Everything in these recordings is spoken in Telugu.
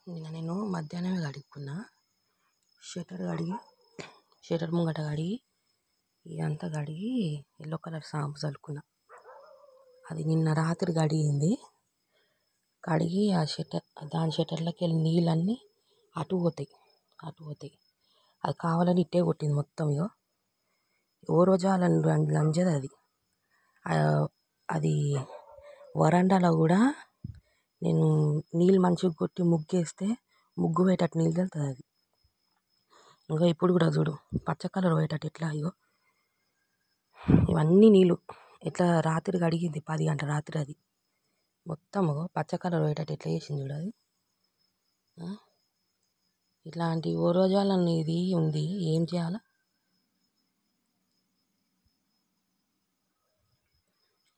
నేను మధ్యాహ్నమే కడుక్కున్నా. షట్టర్ ముంగట కడిగి ఇదంతా కడిగి ఎల్లో కలర్ షాంపూ చల్లుకున్నా. అది నిన్న రాత్రి కడిగింది. కడిగి దాని షట్టర్లోకి వెళ్ళి నీళ్ళన్నీ అటు పోతాయి. అది కావాలని ఇట్టే కొట్టింది మొత్తం. ఓ రోజా లంజది అది. అది వరండాలో కూడా నేను నీళ్ళు మంచిగా కొట్టి ముగ్గేస్తే ముగ్గు పోయేటట్టు నీళ్ళు చల్లుతుంది అది. ఇంకా ఇప్పుడు కూడా చూడు పచ్చ కలర్ పోయేటట్టు ఎట్లా. ఇవన్నీ నీళ్ళు ఎట్లా రాత్రి కడిగింది 10 గంటల రాత్రి. అది మొత్తం పచ్చ కలర్ పోయేటట్టు ఎట్లా చేసింది చూడు అది. ఇట్లాంటి ఓ రోజాలని ఇది ఉంది, ఏం చేయాలా?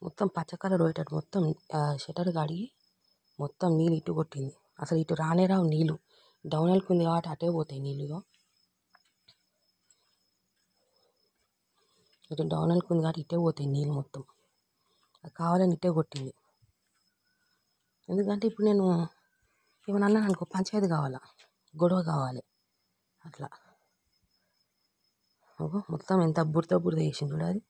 మొత్తం పచ్చ కలర్ పోయేటట్టు మొత్తం షట్టర్ కడిగి మొత్తం నీళ్ళు ఇటు కొట్టింది. అసలు ఇటు రానే రావు నీళ్ళు. డౌన్ వెళ్ళుకుంది కాబట్టి అటే పోతాయి నీళ్ళు. ఇటు డౌన్ వెళ్ళుకుంది కాబట్టి ఇటే పోతాయి నీళ్ళు మొత్తం. అది కావాలని ఇటే కొట్టింది. ఎందుకంటే ఇప్పుడు నేను ఏమన్నా అన్నాను అనుకో, పంచాయతీ కావాలా, గొడవ కావాలి అట్లా. మొత్తం ఎంత బురద చేసింది చూడు అది.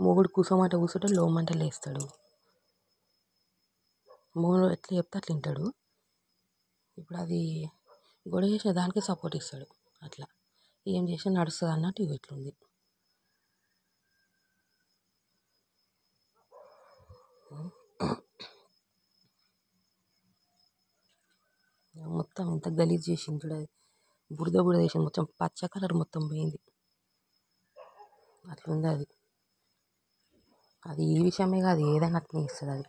మొగుడు కూసోమంటే కూర్చుంటాడు, లోమంటే లేస్తాడు. మొగుడు ఎట్లా చెప్తే అట్లా వింటాడు. ఇప్పుడు అది గొడవ చేసిన దానికే సపోర్ట్ ఇస్తాడు. అట్లా ఏం చేసినా నడుస్తుంది అన్నట్టు ఇట్లుంది. మొత్తం ఎంత గలీజ్ చేసింది చూడు అది. బురద చేసింది మొత్తం. పచ్చ కలర్ మొత్తం పోయింది. అట్లుంది అది. అది ఈ విషయమే కాదు, ఏదైనా అట్నే ఇస్తుంది అది.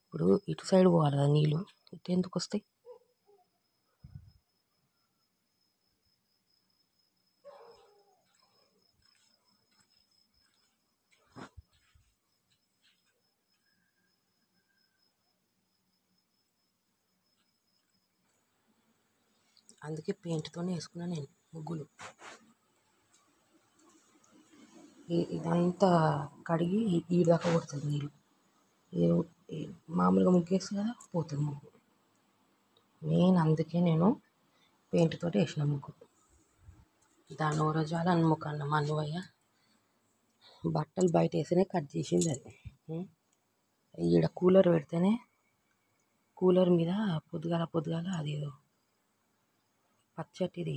ఇప్పుడు ఇటు సైడ్ పోవాలి కదా నీళ్ళు, ఇటు ఎందుకు వస్తాయి? అందుకే పెయింట్తోనే వేసుకున్నా నేను ముగ్గులు. ఇదంతా కడిగి ఈ దాకా కొడుతుంది నీళ్ళు. మామూలుగా ముగ్గేస్తుంది కదా, పోతుంది ముగ్గు. అందుకే నేను పెయింట్తో వేసిన ముగ్గు. దాని ఓ రోజాలు అనుముకన్న మా అన్నయ్య బట్టలు బయట వేస్తేనే కట్ చేసింది అది. ఈడ కూలర్ పెడితేనే కూలర్ మీద పొద్దుగాల అదేదో పచ్చటిది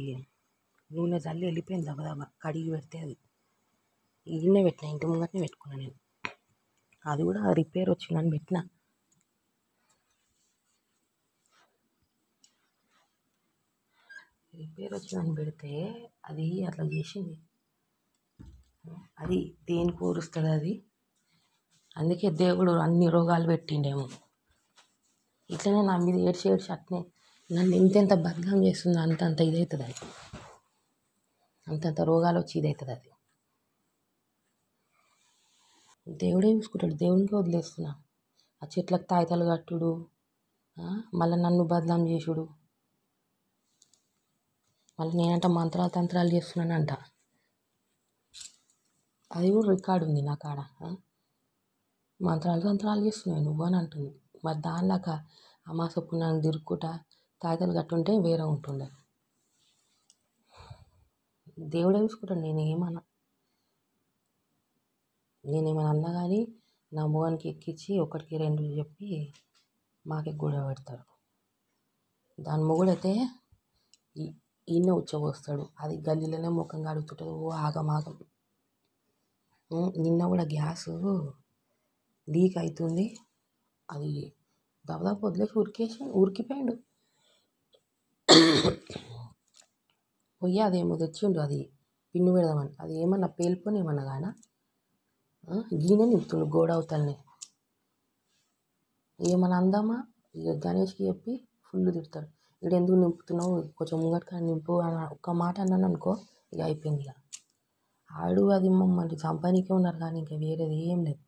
నూనె చల్లి వెళ్ళిపోయింది దబదబా. కడిగి పెడితే అది ఈయనే పెట్టిన, ఇంటి ముంగటనే పెట్టుకున్నా నేను. అది కూడా రిపేర్ వచ్చిందని పెట్టిన. రిపేర్ వచ్చిందని పెడితే అది అట్లా చేసింది. అది దేనికి ఊరుస్తుంది అది. అందుకే దేవుడు అన్ని రోగాలు పెట్టిండేమో. ఇట్లనే నా మీద ఏడ్చి అట్నే నన్ను ఎంతెంత బదనాం చేస్తుందో అంతంత ఇదవుతుంది అది. అంతంత రోగాలు వచ్చి ఇదవుతుంది అది. దేవుడే చూసుకుంటాడు, దేవునికే వదిలేస్తున్నా. ఆ చెట్లకు తాయితాలు కట్టుడు, మళ్ళీ నన్ను బదనాం చేసుడు, మళ్ళీ నేనంట మంత్రాలు తంత్రాలు చేస్తున్నానంట. అది కూడా రికార్డు ఉంది నా కాడ. మంత్రాలు తంత్రాలు చేస్తున్నావు నువ్వు అని అంటుంది. మరి దానిలాగా అమాసపు నన్ను తిరుక్కుంటా తాయితాలు కట్టుంటే వేరే ఉంటుండే. దేవుడే చూసుకుంటాడు. నేనేమన్నా అన్నా కానీ నా మొగానికి ఎక్కించి ఒకటికి 2 చెప్పి మాకే గొడవ పెడతాడు. దాని మొగుడైతే ఈయన ఉచ్చబోస్తాడు. అది గల్లీలోనే ముఖం కడుగుతుంటుంది. ఆగమాగం. నిన్న కూడా గ్యాస్ లీక్ అవుతుంది. అది దాదాపు వదిలేసి ఉరికిపోయాడు. పొయ్యి అదేమో తెచ్చిండు, అది పిన్ను పెడదామని. అది ఏమన్నా పేలిపోని ఏమన్నా కానీ గీనే నింపుతుండు గోడ అవతలనే. ఏమన్నా అందామా ఇక గణేష్కి చెప్పి ఫుల్ తిడతాడు. ఇక్కడ ఎందుకు నింపుతున్నావు, కొంచెం ముంగటికాడ నింపు అని ఒక్క మాట అన్నాను అనుకో, ఇక అయిపోయింది. ఇక ఆడు అది మమ్మల్ని చంపనీకే ఉన్నారు కానీ ఇంకా వేరేది ఏం లేదు.